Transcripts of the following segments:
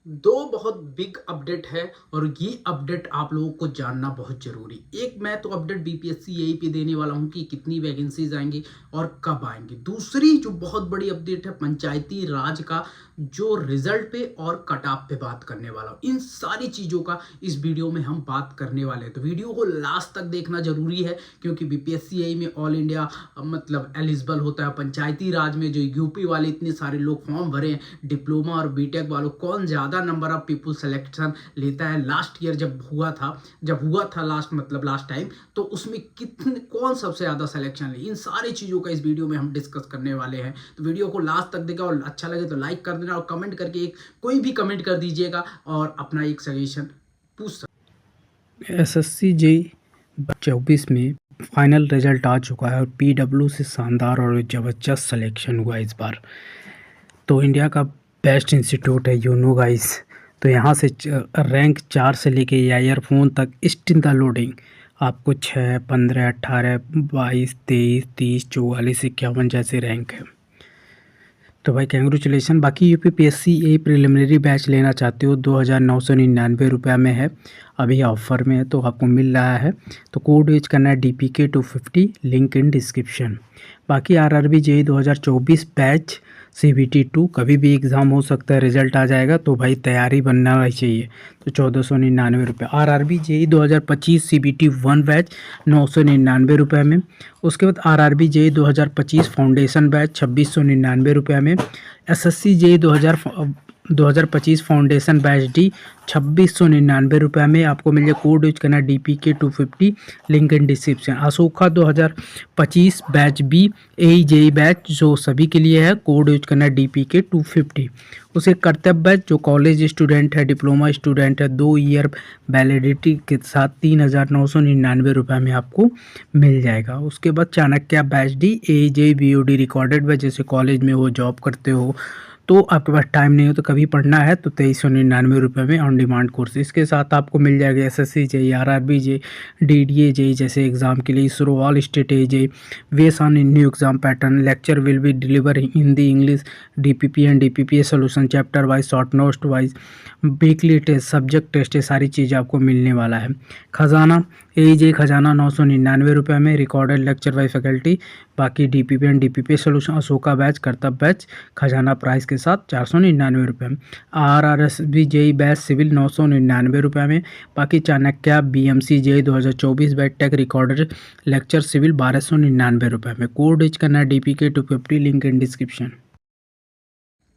दो बहुत big update है और ये अपडेट आप लोगों को जानना बहुत जरूरी। एक मैं तो अपडेट बीपीएससी यही पे देने वाला हूँ कि कितनी वैकेंसीज आएंगी और कब आएंगी। दूसरी जो बहुत बड़ी अपडेट है पंचायती राज का जो रिजल्ट पे और कट ऑफ पे बात करने वाला हूँ। इन सारी चीजों का इस वीडियो में हम बात करने वाले हैं, तो वीडियो को लास्ट तक देखना जरूरी है क्योंकि बीपीएससी यही में ऑल इंडिया मतलब एलिजिबल होता है। पंचायती राज में जो यूपी वाले इतने सारे लोग फॉर्म भरे हैं, डिप्लोमा और बीटेक वालों, कौन ज्यादा नंबर ऑफ पीपल सिलेक्शन लेता है। लास्ट ईयर जब हुआ था लास्ट टाइम, तो उसमें कितने कौन सबसे ज्यादा सिलेक्शन ले, इन सारी चीजों का इस वीडियो में हम डिस्कस करने वाले हैं। तो वीडियो को लास्ट तक देखा और अच्छा लगे तो लाइक कर देना और कमेंट करके कोई भी कमेंट कर दीजिएगा और अपना एक सजेशन पूछ सकते। एसएससी जेई 24 में फाइनल रिजल्ट आ चुका है और पीडब्ल्यू से शानदार और ज़बरदस्त सिलेक्शन हुआ इस बार। तो इंडिया का बेस्ट इंस्टीट्यूट है यूनो गाइस। तो यहाँ से रैंक 4 से लेके ईयरफोन तक स्टिल द लोडिंग आपको 6, 15, 18, 22, 23, 30, 44, 51 जैसे रैंक है। तो भाई कैंग्रेचुलेसन। बाकी यूपीपीएससी ए प्रिलिमिनरी बैच लेना चाहते हो 2999 रुपये में है, अभी ऑफर में है तो आपको मिल रहा है। तो कोड यूज करना है DPK 250, लिंक इन डिस्क्रिप्शन। बाकी RRB JEE 2024 बैच CBT 2 कभी भी एग्ज़ाम हो सकता है, रिजल्ट आ जाएगा तो भाई तैयारी बनना चाहिए। तो 1499 रुपये। RRB JEE 2025 CBT 1 बैच 999 रुपये में। उसके बाद RRB JEE 2025 फाउंडेशन बैच 2699 रुपये में। SSC JEE 2025 फाउंडेशन बैच डी 2699 रुपये में आपको मिल जाए। कोड यूज करना DPK 250, link in description. Ashoka 2025 batch बी AE बैच जो सभी के लिए है, कोड यूज करना DPK 250। उसे कर्तव्य बैच जो कॉलेज स्टूडेंट है, डिप्लोमा स्टूडेंट है, 2 ईयर वैलिडिटी के साथ 3999 रुपये में आपको मिल जाएगा। उसके बाद Chanakya batch D AE BOD recorded batch, जैसे कॉलेज में हो, जॉब करते हो तो आपके पास टाइम नहीं हो तो कभी पढ़ना है तो 2399 रुपये में ऑन डिमांड कोर्स। इसके साथ आपको मिल जाएगा SSC JEE, RRB JEE, DDA JEE जैसे एग्ज़ाम के लिए, इसरो ऑल स्टेट JEE, वेस on new exam pattern, lecture will be deliver Hindi English, DPP and DPPA solution, chapter wise, short note wise, weekly test, subject test, ये सारी चीज़ें आपको मिलने वाला है। खजाना AE खजाना 999 रुपये में, रिकॉर्डेड लेक्चर बाई फैकल्टी। बाकी DPP and DPPA solution, Ashoka batch, कर्तव्य बैच, खजाना प्राइस के साथ 499 रुपये में। RRSB JEE बैच सिविल 999 रुपये में। बाकी Chanakya BMC JEE 2024 batch take recorded lecture सिविल 1299 रुपये में। कोड यूज करना DPK 250, link in description.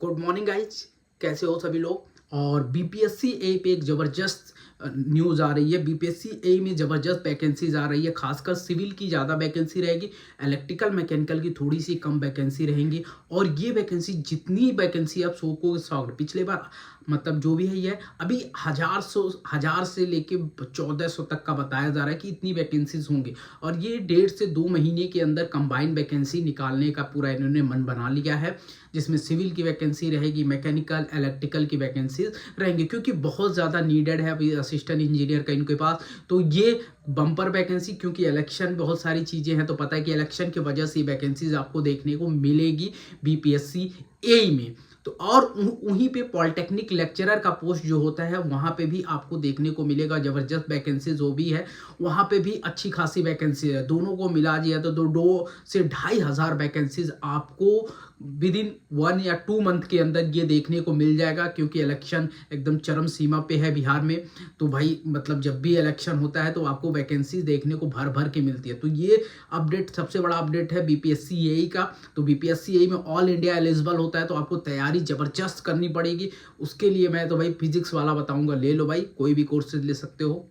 Good morning guys, कैसे हो सभी लोग। और बीपीएससी ए पे एक जबरदस्त न्यूज़ आ रही है। बीपीएससी ए में ज़बरदस्त वैकेंसीज आ रही है, खासकर सिविल की ज़्यादा वैकेंसी रहेगी, इलेक्ट्रिकल मैकेनिकल की थोड़ी सी कम वैकेंसी रहेंगी। और ये वैकेंसी जितनी वैकेंसी आप सो को सॉफ्ट पिछले बार मतलब जो भी है ये अभी 1000 से लेके 1400 तक का बताया जा रहा है कि इतनी वैकेंसीज होंगी। और ये 1.5 से 2 महीने के अंदर कंबाइंड वैकेंसी निकालने का पूरा इन्होंने मन बना लिया है, जिसमें सिविल की वैकेंसी रहेगी, मैकेनिकल इलेक्ट्रिकल की वैकेंसीज रहेंगी, क्योंकि बहुत ज़्यादा नीडेड है अभी असिस्टेंट इंजीनियर का इनके पास। तो ये बम्पर वैकेंसी, क्योंकि इलेक्शन बहुत सारी चीज़ें हैं तो पता है कि इलेक्शन की वजह से वैकेंसीज आपको देखने को मिलेगी बीपीएससी ए में। तो और वहीं पे पॉलिटेक्निक लेक्चरर का पोस्ट जो होता है वहाँ पे भी आपको देखने को मिलेगा ज़बरदस्त वैकेंसी जो भी है, वहाँ पे भी अच्छी खासी वैकेंसी है। दोनों को मिला दिया तो 2 से 2500 वैकेंसीज आपको विद इन 1 या 2 मंथ के अंदर ये देखने को मिल जाएगा, क्योंकि इलेक्शन एकदम चरम सीमा पे है बिहार में। तो भाई मतलब जब भी इलेक्शन होता है तो आपको वैकेंसी देखने को भर भर के मिलती है। तो ये अपडेट सबसे बड़ा अपडेट है बीपीएससी ए का। तो बीपीएससी ए में ऑल इंडिया एलिजिबल होता है, तो आपको तैयारी जबरदस्त करनी पड़ेगी। उसके लिए मैं तो भाई फिजिक्स वाला बताऊंगा, ले लो भाई, कोई भी कोर्सेज ले सकते हो।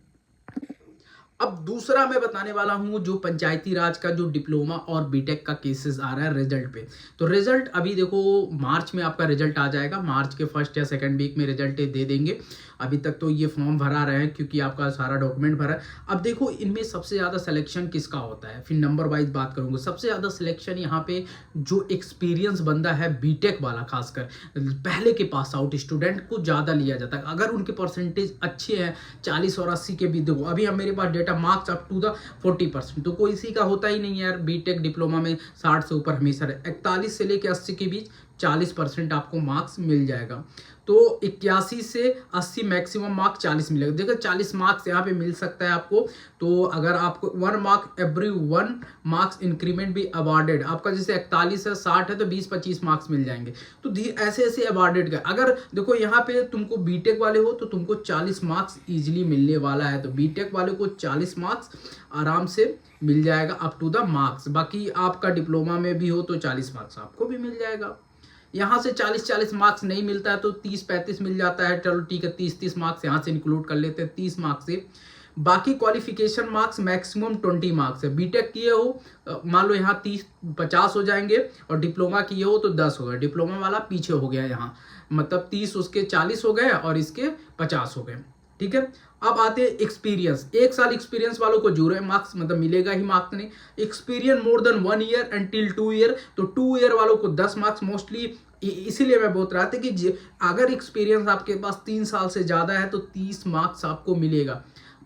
अब दूसरा मैं बताने वाला हूं जो पंचायती राज का जो डिप्लोमा और बीटेक का केसेस आ रहा है रिजल्ट पे। तो रिजल्ट अभी देखो मार्च में आपका रिजल्ट आ जाएगा, मार्च के 1st या 2nd वीक में रिजल्ट दे देंगे। अभी तक तो ये फॉर्म भरा रहे हैं क्योंकि आपका सारा डॉक्यूमेंट भरा है। अब देखो इनमें सबसे ज़्यादा सिलेक्शन किसका होता है, फिर नंबर वाइज बात करूँगा। सबसे ज़्यादा सिलेक्शन यहाँ पे जो एक्सपीरियंस बंदा है बीटेक वाला, खासकर पहले के पास आउट स्टूडेंट को ज़्यादा लिया जाता है। अगर उनके परसेंटेज अच्छे हैं 40 और 80 के भी, देखो अभी हम मेरे पास data marks up to the 40%, तो कोई इसी का होता ही नहीं है यार। बीटेक डिप्लोमा में 60 से ऊपर हमेशा 41 से लेकर 80 के बीच 40% आपको मार्क्स मिल जाएगा। तो 81 से 80 मैक्सिमम मार्क्स 40 मिलेगा। देखो 40 मार्क्स यहाँ पे मिल सकता है आपको। तो अगर आपको 1 मार्क एवरी 1 मार्क्स इंक्रीमेंट भी अवॉर्डेड, आपका जैसे 41 है 60 है तो 20-25 मार्क्स मिल जाएंगे। तो ऐसे ऐसे अवॉर्डेड का अगर देखो यहाँ पे तुमको बीटेक वाले हो तो तुमको 40 मार्क्स इजीली मिलने वाला है। तो बीटेक वाले को 40 मार्क्स आराम से मिल जाएगा अप टू द मार्क्स। बाकी आपका डिप्लोमा में भी हो तो 40 मार्क्स आपको भी मिल जाएगा। यहाँ से 40-40 मार्क्स नहीं मिलता है तो 30-35 मिल जाता है। चलो ठीक है, 30-30 मार्क्स यहाँ से इंक्लूड कर लेते हैं 30 मार्क्स से। बाकी क्वालिफिकेशन मार्क्स मैक्सिमम 20 मार्क्स है। बीटेक किए हो मान लो यहाँ 30-50 हो जाएंगे और डिप्लोमा किए हो तो 10 हो गए। डिप्लोमा वाला पीछे हो गया यहाँ, मतलब 30 उसके 40 हो गए और इसके 50 हो गए। ठीक है, अब आते हैं एक्सपीरियंस। 1 साल एक्सपीरियंस वालों को 0 मार्क्स मतलब मिलेगा ही मार्क्स नहीं। Experience more than 1 year and till 2 year तो 2 ईयर वालों को 10 मार्क्स मोस्टली। इसीलिए मैं बोल रहा था कि अगर एक्सपीरियंस आपके पास 3 साल से ज़्यादा है तो 30 मार्क्स आपको मिलेगा।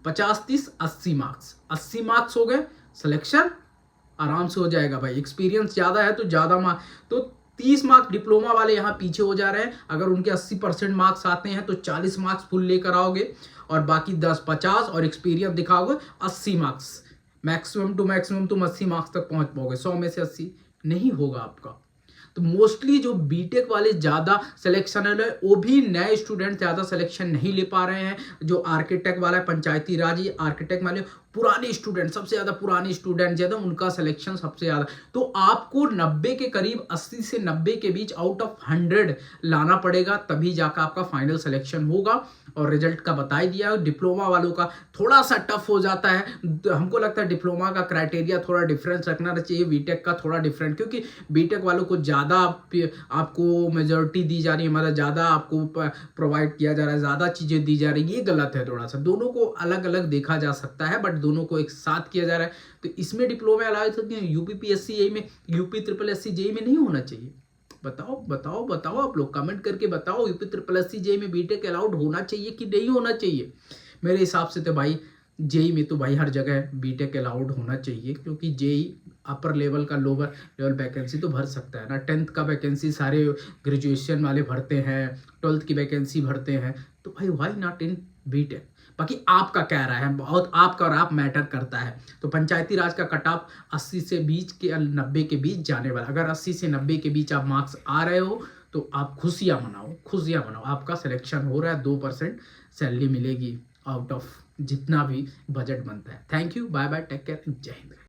50-30 80 मार्क्स, 80 मार्क्स हो गए, सिलेक्शन आराम से हो जाएगा भाई। एक्सपीरियंस ज़्यादा है तो ज़्यादा मार्क्स, तो 30 मार्क्स डिप्लोमा वाले यहाँ पीछे हो जा रहे हैं। अगर उनके 80% मार्क्स आते हैं तो 40 मार्क्स फुल लेकर आओगे और बाकी 10-50 और एक्सपीरियंस दिखाओगे 80 मार्क्स। मैक्सिमम टू मैक्सिमम तुम 80 मार्क्स तक पहुँच पाओगे। 100 में से 80 नहीं होगा आपका। तो मोस्टली जो बीटेक वाले ज़्यादा सिलेक्शन है वो भी नए स्टूडेंट ज़्यादा सिलेक्शन नहीं ले पा रहे हैं। जो आर्किटेक्ट वाला है, पंचायती राज आर्किटेक्ट वाले पुराने स्टूडेंट, सबसे ज़्यादा पुराने स्टूडेंट ज़्यादा, उनका सिलेक्शन सबसे ज़्यादा। तो आपको 90 के करीब, 80 से 90 के बीच आउट ऑफ 100 लाना पड़ेगा, तभी जाकर आपका फाइनल सिलेक्शन होगा। और रिजल्ट का बता ही दिया। डिप्लोमा वालों का थोड़ा सा टफ हो जाता है। हमको लगता है डिप्लोमा का क्राइटेरिया थोड़ा डिफरेंस रखना चाहिए, बीटेक का थोड़ा डिफरेंट, क्योंकि बीटेक वालों को ज़्यादा आपको मेजोरिटी दी जा रही है, मतलब ज़्यादा आपको प्रोवाइड किया जा रहा है, ज़्यादा चीज़ें दी जा रही है। ये गलत है थोड़ा सा। दोनों को अलग अलग देखा जा सकता है बट दोनों को एक साथ किया जा रहा है। तो इसमें डिप्लोमा अलाउड सकते हैं, यूपीपीएससी जेईई में, यूपी ट्रिपल एससी जेईई में नहीं होना चाहिए। बताओ बताओ बताओ, आप लोग कमेंट करके बताओ, यूपी ट्रिपल एससी जेईई में बीटेक अलाउड होना चाहिए कि नहीं होना चाहिए। मेरे हिसाब से तो भाई जेईई में तो भाई हर जगह बीटेक अलाउड होना चाहिए, क्योंकि जेईई अपर लेवल का लोअर लेवल वैकेंसी तो भर सकता है ना। 10th का वैकेंसी सारे ग्रेजुएशन वाले भरते हैं, 12th की वैकेंसी भरते हैं, तो भाई व्हाई नॉट इन बीटेक। बाकी आपका क्या राय है, बहुत आपका और आप मैटर करता है। तो पंचायती राज का कट ऑफ 80 से 20 के 90 के बीच जाने वाला। अगर 80 से 90 के बीच आप मार्क्स आ रहे हो तो आप खुशियाँ मनाओ, खुशियाँ मनाओ, आपका सिलेक्शन हो रहा है। 2% सैलरी मिलेगी आउट ऑफ जितना भी बजट बनता है। Thank you, bye bye, take care, जय हिंद।